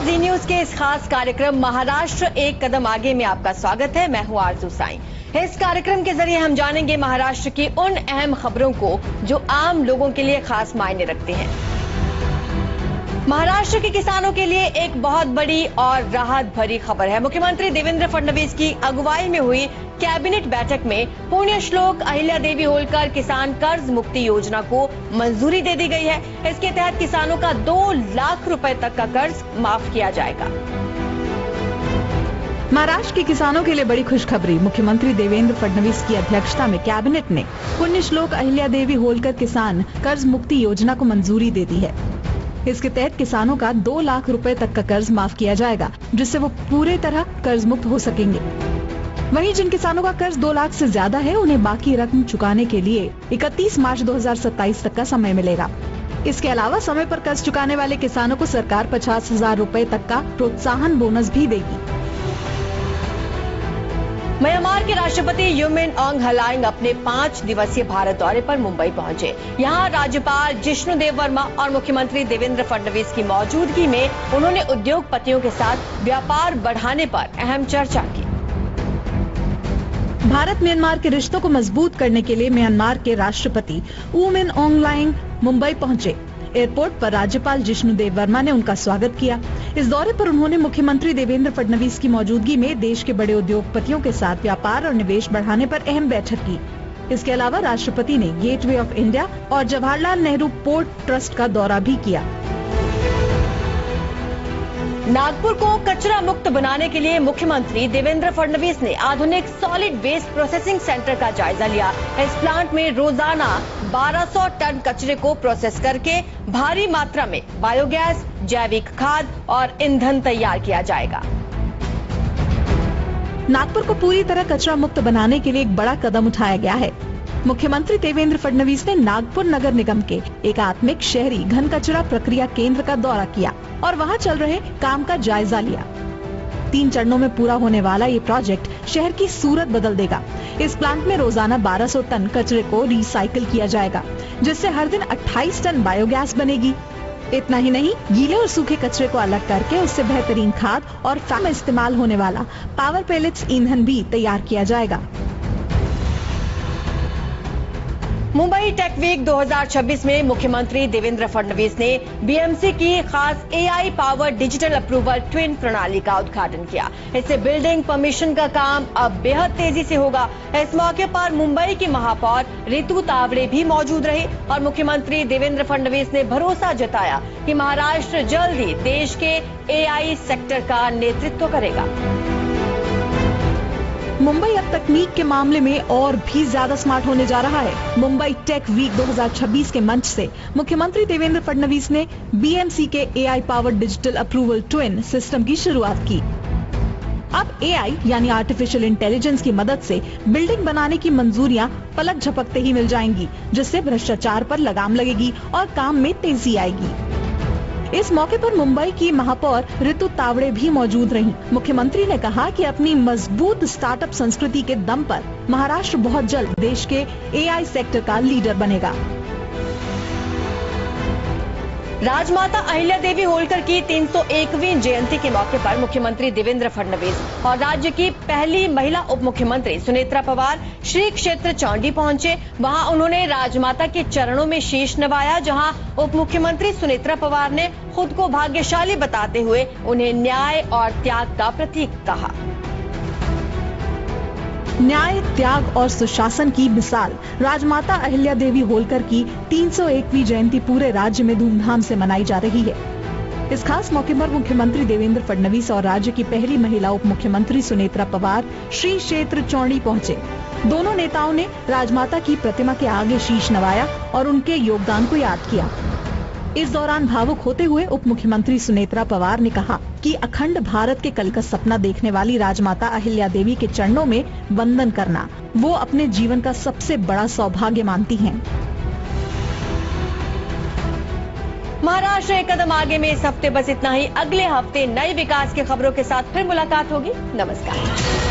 नमस्कार, जी न्यूज के इस खास कार्यक्रम महाराष्ट्र एक कदम आगे में आपका स्वागत है। मैं हूं आरजू साई। इस कार्यक्रम के जरिए हम जानेंगे महाराष्ट्र की उन अहम खबरों को जो आम लोगों के लिए खास मायने रखते हैं। महाराष्ट्र के किसानों के लिए एक बहुत बड़ी और राहत भरी खबर है। मुख्यमंत्री देवेंद्र फडणवीस की अगुवाई में हुई कैबिनेट बैठक में पुण्य श्लोक अहिल्या देवी होलकर किसान कर्ज मुक्ति योजना को मंजूरी दे दी गई है। इसके तहत किसानों का 2 लाख रुपए तक का कर्ज माफ किया जाएगा। महाराष्ट्र के किसानों के लिए बड़ी खुशखबरी। मुख्यमंत्री देवेंद्र फडणवीस की अध्यक्षता में कैबिनेट ने पुण्य श्लोक अहिल्या देवी होलकर किसान कर्ज मुक्ति योजना को मंजूरी दे दी है। इसके तहत किसानों का 2 लाख रुपए तक का कर्ज माफ किया जाएगा, जिससे वो पूरे तरह कर्ज मुक्त हो सकेंगे। वहीं जिन किसानों का कर्ज 2 लाख से ज्यादा है, उन्हें बाकी रकम चुकाने के लिए 31 मार्च 2027 तक का समय मिलेगा। इसके अलावा समय पर कर्ज चुकाने वाले किसानों को सरकार 50,000 रुपए तक का प्रोत्साहन बोनस भी देगी। म्यांमार के राष्ट्रपति यू मिन ऑन्ग हलाइंग अपने 5 दिवसीय भारत दौरे पर मुंबई पहुंचे। यहां राज्यपाल जिष्णु देव वर्मा और मुख्यमंत्री देवेंद्र फडणवीस की मौजूदगी में उन्होंने उद्योगपतियों के साथ व्यापार बढ़ाने पर अहम चर्चा की। भारत म्यांमार के रिश्तों को मजबूत करने के लिए म्यांमार के राष्ट्रपति यू मिन ऑन्ग हलाइंग मुंबई पहुंचे। एयरपोर्ट पर राज्यपाल जिष्णु देव वर्मा ने उनका स्वागत किया। इस दौरे पर उन्होंने मुख्यमंत्री देवेंद्र फडणवीस की मौजूदगी में देश के बड़े उद्योगपतियों के साथ व्यापार और निवेश बढ़ाने पर अहम बैठक की। इसके अलावा राष्ट्रपति ने गेटवे ऑफ इंडिया और जवाहरलाल नेहरू पोर्ट ट्रस्ट का दौरा भी किया। नागपुर को कचरा मुक्त बनाने के लिए मुख्यमंत्री देवेंद्र फडणवीस ने आधुनिक सॉलिड वेस्ट प्रोसेसिंग सेंटर का जायजा लिया। इस प्लांट में रोजाना 1200 टन कचरे को प्रोसेस करके भारी मात्रा में बायोगैस, जैविक खाद और ईंधन तैयार किया जाएगा। नागपुर को पूरी तरह कचरा मुक्त बनाने के लिए एक बड़ा कदम उठाया गया है। मुख्यमंत्री देवेंद्र फडणवीस ने नागपुर नगर निगम के एकात्मिक शहरी घन कचरा प्रक्रिया केंद्र का दौरा किया और वहां चल रहे काम का जायजा लिया। 3 चरणों में पूरा होने वाला ये प्रोजेक्ट शहर की सूरत बदल देगा। इस प्लांट में रोजाना 1200 टन कचरे को रिसाइकिल किया जाएगा, जिससे हर दिन 28 टन बायोगैस बनेगी। इतना ही नहीं, गीले और सूखे कचरे को अलग करके उससे बेहतरीन खाद और फैम में इस्तेमाल होने वाला पावर पेलेट्स ईंधन भी तैयार किया जाएगा। मुंबई टेक वीक 2026 में मुख्यमंत्री देवेंद्र फडणवीस ने बीएमसी की खास AI power digital approval twin प्रणाली का उद्घाटन किया। इससे बिल्डिंग परमिशन का काम अब बेहद तेजी से होगा। इस मौके पर मुंबई की महापौर रितु तावड़े भी मौजूद रही और मुख्यमंत्री देवेंद्र फडणवीस ने भरोसा जताया कि महाराष्ट्र जल्द ही देश के एआई सेक्टर का नेतृत्व करेगा। मुंबई अब तकनीक के मामले में और भी ज्यादा स्मार्ट होने जा रहा है। मुंबई टेक वीक 2026 के मंच से मुख्यमंत्री देवेंद्र फडणवीस ने बीएमसी के AI power digital approval twin system की शुरुआत की। अब एआई यानी आर्टिफिशियल इंटेलिजेंस की मदद से बिल्डिंग बनाने की मंजूरियां पलक झपकते ही मिल जाएंगी, जिससे भ्रष्टाचार पर लगाम लगेगी और काम में तेजी आएगी। इस मौके पर मुंबई की महापौर रितु तावड़े भी मौजूद रहीं। मुख्यमंत्री ने कहा कि अपनी मजबूत स्टार्टअप संस्कृति के दम पर महाराष्ट्र बहुत जल्द देश के एआई सेक्टर का लीडर बनेगा। राजमाता अहिल्या देवी होलकर की 301वीं जयंती के मौके पर मुख्यमंत्री देवेंद्र फडणवीस और राज्य की पहली महिला उप मुख्यमंत्री सुनेत्रा पवार श्री क्षेत्र चौंडी पहुंचे। वहां उन्होंने राजमाता के चरणों में शीश नवाया, जहां उप मुख्यमंत्री सुनेत्रा पवार ने खुद को भाग्यशाली बताते हुए उन्हें न्याय और त्याग का प्रतीक कहा। न्याय, त्याग और सुशासन की मिसाल राजमाता अहिल्या देवी होलकर की 301वीं जयंती पूरे राज्य में धूमधाम से मनाई जा रही है। इस खास मौके पर मुख्यमंत्री देवेंद्र फडणवीस और राज्य की पहली महिला उप मुख्यमंत्री सुनेत्रा पवार श्री क्षेत्र चौंडी पहुंचे। दोनों नेताओं ने राजमाता की प्रतिमा के आगे शीश नवाया और उनके योगदान को याद किया। इस दौरान भावुक होते हुए उप मुख्यमंत्री सुनेत्रा पवार ने कहा कि अखंड भारत के कल का सपना देखने वाली राजमाता अहिल्या देवी के चरणों में वंदन करना वो अपने जीवन का सबसे बड़ा सौभाग्य मानती हैं। महाराष्ट्र एक कदम आगे में इस हफ्ते बस इतना ही। अगले हफ्ते नए विकास की खबरों के साथ फिर मुलाकात होगी। नमस्कार।